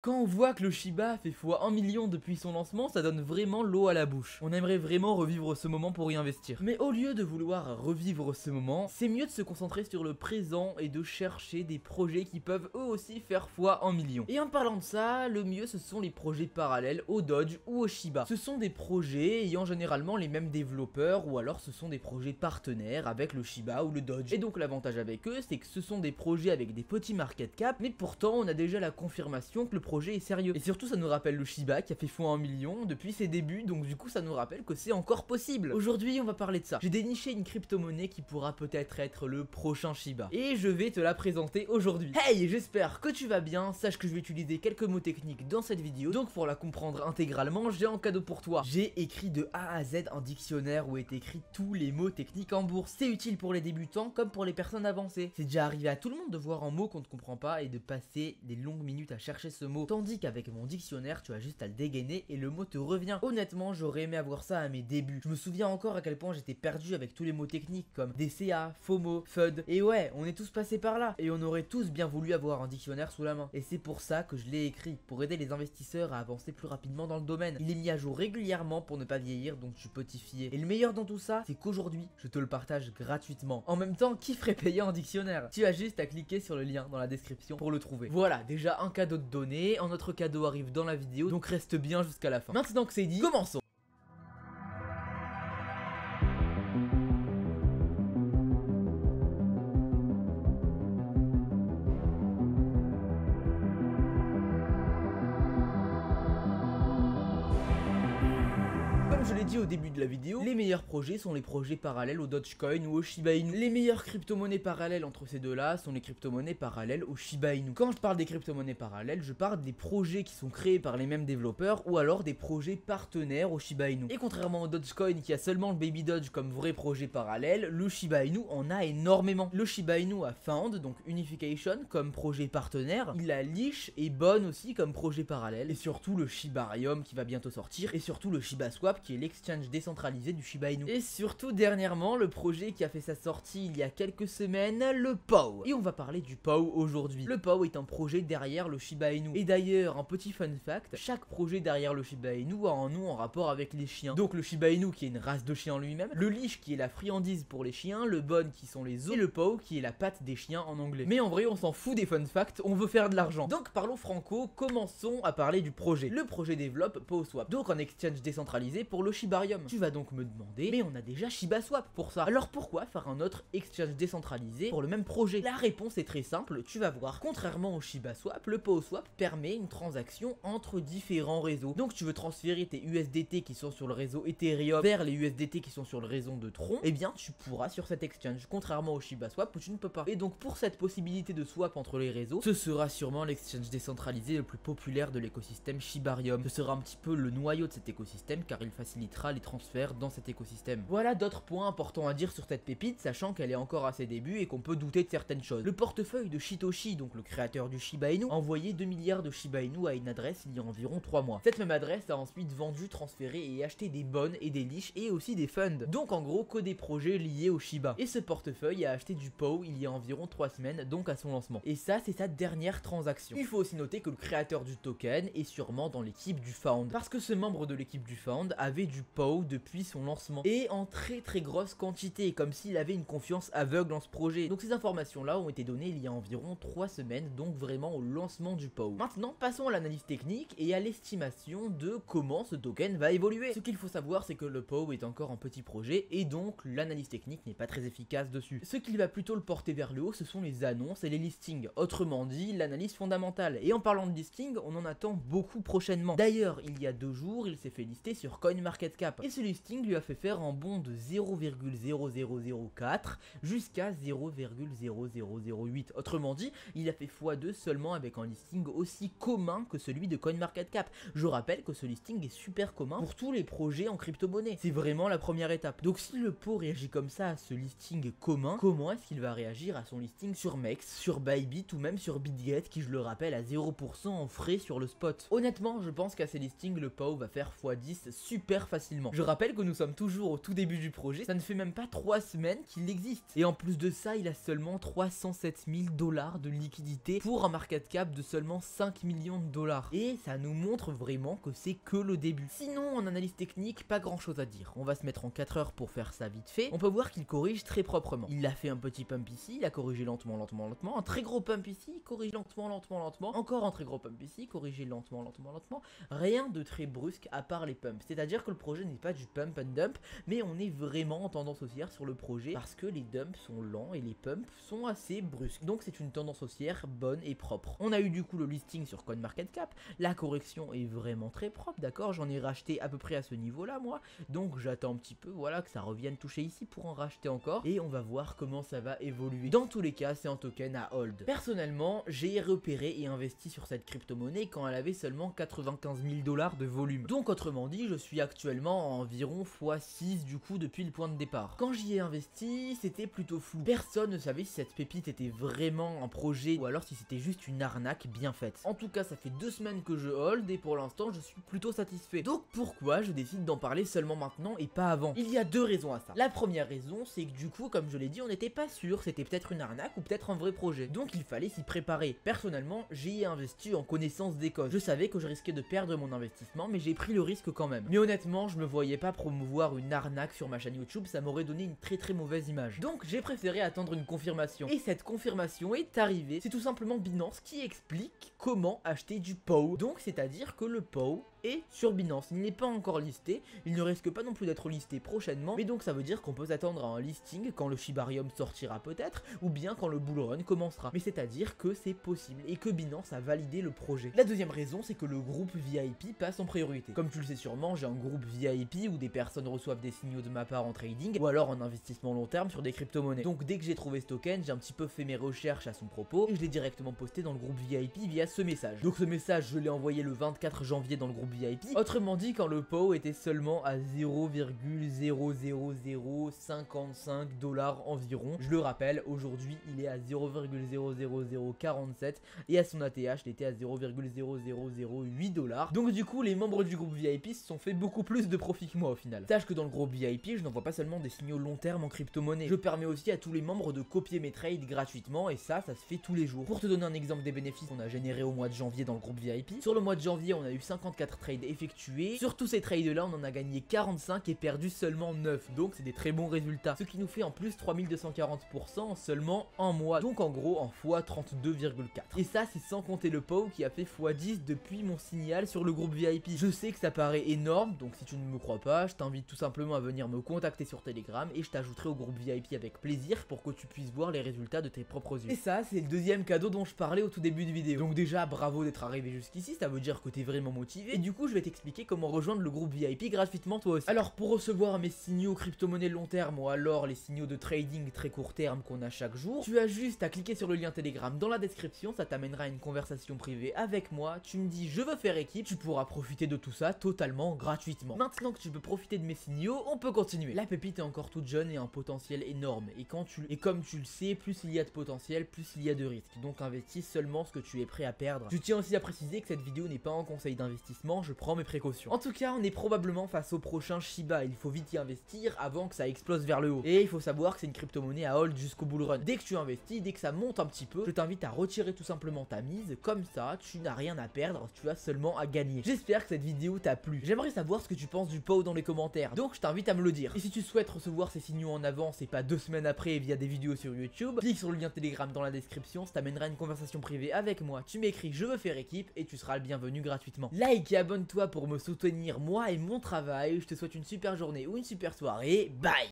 Quand on voit que le Shiba fait x1 million depuis son lancement, ça donne vraiment l'eau à la bouche. On aimerait vraiment revivre ce moment pour y investir. Mais au lieu de vouloir revivre ce moment, c'est mieux de se concentrer sur le présent et de chercher des projets qui peuvent eux aussi faire x1 million. Et en parlant de ça, le mieux ce sont les projets parallèles au Dodge ou au Shiba. Ce sont des projets ayant généralement les mêmes développeurs ou alors ce sont des projets partenaires avec le Shiba ou le Dodge. Et donc l'avantage avec eux, c'est que ce sont des projets avec des petits market cap, mais pourtant on a déjà la confirmation que le projet est sérieux. Et surtout ça nous rappelle le Shiba qui a fait x1 million depuis ses débuts, donc du coup ça nous rappelle que c'est encore possible. Aujourd'hui on va parler de ça. J'ai déniché une crypto-monnaie qui pourra peut-être être le prochain Shiba. Et je vais te la présenter aujourd'hui. Hey, j'espère que tu vas bien, sache que je vais utiliser quelques mots techniques dans cette vidéo, donc pour la comprendre intégralement, j'ai un cadeau pour toi. J'ai écrit de A à Z un dictionnaire où est écrit tous les mots techniques en bourse. C'est utile pour les débutants comme pour les personnes avancées. C'est déjà arrivé à tout le monde de voir un mot qu'on ne comprend pas et de passer des longues minutes à chercher ce mot. Tandis qu'avec mon dictionnaire, tu as juste à le dégainer et le mot te revient. Honnêtement, j'aurais aimé avoir ça à mes débuts. Je me souviens encore à quel point j'étais perdu avec tous les mots techniques comme DCA, FOMO, FUD. Et ouais, on est tous passés par là. Et on aurait tous bien voulu avoir un dictionnaire sous la main. Et c'est pour ça que je l'ai écrit, pour aider les investisseurs à avancer plus rapidement dans le domaine. Il est mis à jour régulièrement pour ne pas vieillir, donc tu peux t'y fier. Et le meilleur dans tout ça, c'est qu'aujourd'hui, je te le partage gratuitement. En même temps, qui ferait payer un dictionnaire? Tu as juste à cliquer sur le lien dans la description pour le trouver. Voilà, déjà un cadeau de donné. Un autre cadeau arrive dans la vidéo, donc reste bien jusqu'à la fin. Maintenant que c'est dit, commençons. Comme je l'ai dit au début de la vidéo, les meilleurs projets sont les projets parallèles au Dogecoin ou au Shiba Inu. Les meilleures crypto-monnaies parallèles entre ces deux-là sont les crypto-monnaies parallèles au Shiba Inu. Quand je parle des crypto-monnaies parallèles, je parle des projets qui sont créés par les mêmes développeurs ou alors des projets partenaires au Shiba Inu. Et contrairement au Dogecoin qui a seulement le Baby Doge comme vrai projet parallèle, le Shiba Inu en a énormément. Le Shiba Inu a Found, donc Unification, comme projet partenaire. Il a Leash et Bone aussi comme projet parallèle. Et surtout le Shibarium qui va bientôt sortir. Et surtout le Shiba Swap qui est l'exchange décentralisé du Shiba Inu. Et surtout dernièrement, le projet qui a fait sa sortie il y a quelques semaines, le POW. Et on va parler du POW aujourd'hui. Le POW est un projet derrière le Shiba Inu. Et d'ailleurs, un petit fun fact, chaque projet derrière le Shiba Inu a un nom en rapport avec les chiens. Donc le Shiba Inu qui est une race de chien en lui-même, le Leash qui est la friandise pour les chiens, le Bone qui sont les os, et le POW qui est la patte des chiens en anglais. Mais en vrai, on s'en fout des fun facts, on veut faire de l'argent. Donc parlons franco, commençons à parler du projet. Le projet développe PowSwap, donc un exchange décentralisé pour le Shibarium. Tu vas donc me demander, mais on a déjà ShibaSwap pour ça. Alors pourquoi faire un autre exchange décentralisé pour le même projet? La réponse est très simple, tu vas voir. Contrairement au ShibaSwap, le PowSwap permet une transaction entre différents réseaux. Donc tu veux transférer tes USDT qui sont sur le réseau Ethereum vers les USDT qui sont sur le réseau de Tron, eh bien tu pourras sur cet exchange, contrairement au ShibaSwap où tu ne peux pas. Et donc pour cette possibilité de swap entre les réseaux, ce sera sûrement l'exchange décentralisé le plus populaire de l'écosystème Shibarium. Ce sera un petit peu le noyau de cet écosystème car il facilitera les transferts dans cet écosystème. Voilà d'autres points importants à dire sur cette pépite, sachant qu'elle est encore à ses débuts et qu'on peut douter de certaines choses. Le portefeuille de Shitoshi, donc le créateur du Shiba Inu, a envoyé 2 milliards de Shiba Inu à une adresse il y a environ 3 mois. Cette même adresse a ensuite vendu, transféré et acheté des bonnes et des leash et aussi des funds. Donc en gros que des projets liés au Shiba. Et ce portefeuille a acheté du POW il y a environ 3 semaines, donc à son lancement. Et ça c'est sa dernière transaction. Il faut aussi noter que le créateur du token est sûrement dans l'équipe du Found. Parce que ce membre de l'équipe du Found avait du POW depuis son lancement et en très grosse quantité, comme s'il avait une confiance aveugle en ce projet. Donc ces informations là ont été données il y a environ 3 semaines, donc vraiment au lancement du POW. Maintenant passons à l'analyse technique et à l'estimation de comment ce token va évoluer. Ce qu'il faut savoir c'est que le POW est encore un petit projet et donc l'analyse technique n'est pas très efficace dessus. Ce qui va plutôt le porter vers le haut ce sont les annonces et les listings, autrement dit l'analyse fondamentale. Et en parlant de listing, on en attend beaucoup prochainement. D'ailleurs il y a 2 jours il s'est fait lister sur CoinMarketCap et ce listing lui a fait faire un bond de 0,0004 jusqu'à 0,0008. Autrement dit, il a fait x2 seulement avec un listing aussi commun que celui de CoinMarketCap. Je rappelle que ce listing est super commun pour tous les projets en crypto-monnaie. C'est vraiment la première étape. Donc si le pot réagit comme ça à ce listing commun, comment est-ce qu'il va réagir à son listing sur Mex, sur Bybit ou même sur BitGet qui, je le rappelle, a 0% en frais sur le spot? Honnêtement, je pense qu'à ces listings, le POW va faire x10 super gère facilement. Je rappelle que nous sommes toujours au tout début du projet, ça ne fait même pas 3 semaines qu'il existe. Et en plus de ça, il a seulement 307 000 $ de liquidité pour un market cap de seulement 5 millions de dollars. Et ça nous montre vraiment que c'est que le début. Sinon, en analyse technique, pas grand chose à dire. On va se mettre en 4 heures pour faire ça vite fait. On peut voir qu'il corrige très proprement. Il a fait un petit pump ici, il a corrigé lentement, un très gros pump ici, il corrige lentement, encore un très gros pump ici, corrigé lentement, rien de très brusque à part les pumps. C'est-à-dire que le projet n'est pas du pump and dump, mais on est vraiment en tendance haussière sur le projet parce que les dumps sont lents et les pumps sont assez brusques. Donc c'est une tendance haussière bonne et propre. On a eu du coup le listing sur CoinMarketCap, la correction est vraiment très propre, d'accord, j'en ai racheté à peu près à ce niveau là moi, donc j'attends un petit peu, voilà, que ça revienne toucher ici pour en racheter encore, et on va voir comment ça va évoluer. Dans tous les cas, c'est un token à hold. Personnellement, j'ai repéré et investi sur cette crypto-monnaie quand elle avait seulement 95 000 $ de volume. Donc autrement dit, je suis actuellement à environ x6 du coup depuis le point de départ. Quand j'y ai investi, c'était plutôt flou. Personne ne savait si cette pépite était vraiment un projet ou alors si c'était juste une arnaque bien faite. En tout cas, ça fait 2 semaines que je hold et pour l'instant, je suis plutôt satisfait. Donc pourquoi je décide d'en parler seulement maintenant et pas avant? Il y a 2 raisons à ça. La première raison, c'est que du coup, comme je l'ai dit, on n'était pas sûr, c'était peut-être une arnaque ou peut-être un vrai projet. Donc il fallait s'y préparer. Personnellement, j'y ai investi en connaissance des causes. Je savais que je risquais de perdre mon investissement, mais j'ai pris le risque quand même. Mais honnêtement, je me voyais pas promouvoir une arnaque sur ma chaîne YouTube, ça m'aurait donné une très mauvaise image. Donc j'ai préféré attendre une confirmation. Et cette confirmation est arrivée. C'est tout simplement Binance qui explique comment acheter du POW. Donc c'est-à-dire que le POW est sur Binance. Il n'est pas encore listé, il ne risque pas non plus d'être listé prochainement, mais donc ça veut dire qu'on peut s'attendre à un listing quand le Shibarium sortira peut-être, ou bien quand le bull run commencera. Mais c'est-à-dire que c'est possible et que Binance a validé le projet. La deuxième raison, c'est que le groupe VIP passe en priorité. Comme tu le sais sûrement, j'ai un groupe VIP où des personnes reçoivent des signaux de ma part en trading, ou alors en investissement long terme sur des crypto-monnaies. Donc dès que j'ai trouvé ce token, j'ai un petit peu fait mes recherches à son propos, et je l'ai directement posté dans le groupe VIP via ce message. Donc ce message, je l'ai envoyé le 24 janvier dans le groupe VIP, autrement dit quand le POW était seulement à 0,00055 $ environ. Je le rappelle, aujourd'hui il est à 0,00047 et à son ATH il était à 0,0008 $. Donc du coup les membres du groupe VIP se sont fait beaucoup plus de profit que moi au final. Sache que dans le groupe VIP je n'envoie pas seulement des signaux long terme en crypto-monnaie, je permets aussi à tous les membres de copier mes trades gratuitement et ça se fait tous les jours. Pour te donner un exemple des bénéfices qu'on a généré au mois de janvier dans le groupe VIP, sur le mois de janvier on a eu 54 trades effectués, sur tous ces trades là on en a gagné 45 et perdu seulement 9, donc c'est des très bons résultats, ce qui nous fait en plus 3240% en seulement un mois, donc en gros en x 32,4. Et ça c'est sans compter le POW qui a fait x10 depuis mon signal sur le groupe VIP. Je sais que ça paraît énorme, donc si tu ne me crois pas, je t'invite tout simplement à venir me contacter sur Telegram et je t'ajouterai au groupe VIP avec plaisir pour que tu puisses voir les résultats de tes propres yeux. Et ça c'est le deuxième cadeau dont je parlais au tout début de vidéo. Donc déjà bravo d'être arrivé jusqu'ici, ça veut dire que t'es vraiment motivé, et du coup je vais t'expliquer comment rejoindre le groupe VIP gratuitement toi aussi. Alors pour recevoir mes signaux crypto-monnaie long terme ou alors les signaux de trading très court terme qu'on a chaque jour, tu as juste à cliquer sur le lien Telegram dans la description, ça t'amènera à une conversation privée avec moi, tu me dis je veux faire équipe, tu pourras profiter de tout ça totalement gratuitement. Maintenant que tu peux profiter de mes signaux, on peut continuer. La pépite est encore toute jeune et a un potentiel énorme, et comme tu le sais, plus il y a de potentiel, plus il y a de risques, donc investis seulement ce que tu es prêt à perdre. Je tiens aussi à préciser que cette vidéo n'est pas un conseil d'investissement, je prends mes précautions. En tout cas, on est probablement face au prochain Shiba, il faut vite y investir avant que ça explose vers le haut. Et il faut savoir que c'est une crypto-monnaie à hold jusqu'au bull run. Dès que tu investis, dès que ça monte un petit peu, je t'invite à retirer tout simplement ta mise, comme ça tu n'as rien à perdre, tu as seulement à gagner. J'espère que cette vidéo t'a plu. J'aimerais savoir ce que tu penses du POW dans les commentaires, donc je t'invite à me le dire. Et si tu souhaites recevoir ces signaux en avance et pas 2 semaines après via des vidéos sur YouTube, clique sur le lien Telegram dans la description, ça t'amènera à une conversation privée avec moi, tu m'écris je veux faire équipe et tu seras le bienvenu gratuitement. Like et abonne-toi pour me soutenir moi et mon travail. Je te souhaite une super journée ou une super soirée, bye.